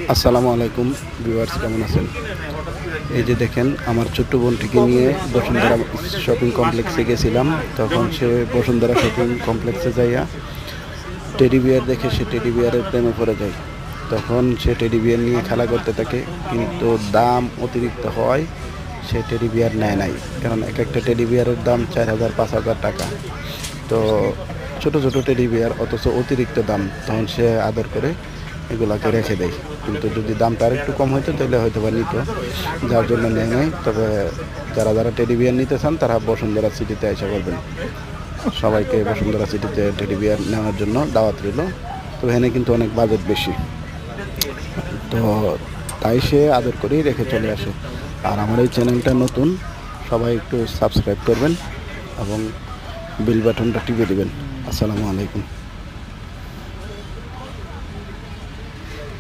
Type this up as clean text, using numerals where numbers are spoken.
আসসালামু আলাইকুম ভিউয়ার্স, কেমন আছেন? এই যে দেখেন, আমার ছোট্ট বোনটিকে নিয়ে বসুন্ধরা শপিং কমপ্লেক্সে গেছিলাম। তখন সে বসুন্ধরা শপিং কমপ্লেক্সে যাইয়া টেডি বিয়ার দেখে সে টেডি বিয়ারের প্রেমে পড়ে যায়। তখন সে টেডি বিয়ার নিয়ে খেলা করতে থাকে, কিন্তু দাম অতিরিক্ত হয় সে টেডি বিয়ার নেয় নাই। কারণ এক একটা টেডি বিয়ারের দাম 4,000-5,000 টাকা। তো ছোট ছোট টেডি বিয়ার, অথচ অতিরিক্ত দাম। তখন সে আদর করে এগুলাকে রেখে দেয়। কিন্তু যদি দামটা আর একটু কম হইতো তাহলে হয়তো বা নিত, যার জন্য নেয় নাই। তবে যারা যারা টেডি বিয়ার নিতে চান তারা বসুন্ধরা সিটিতে এসে করবেন। সবাইকে বসুন্ধরা সিটিতে টেডি বিয়ার নেওয়ার জন্য দাওয়াত রইল। তো এখানে কিন্তু অনেক বাজেট বেশি, তো তাই সে আদর করেই রেখে চলে আসে। আর আমার এই চ্যানেলটা নতুন, সবাই একটু সাবস্ক্রাইব করবেন এবং বেল বাটনটা টিপে দেবেন। আসসালামু আলাইকুম।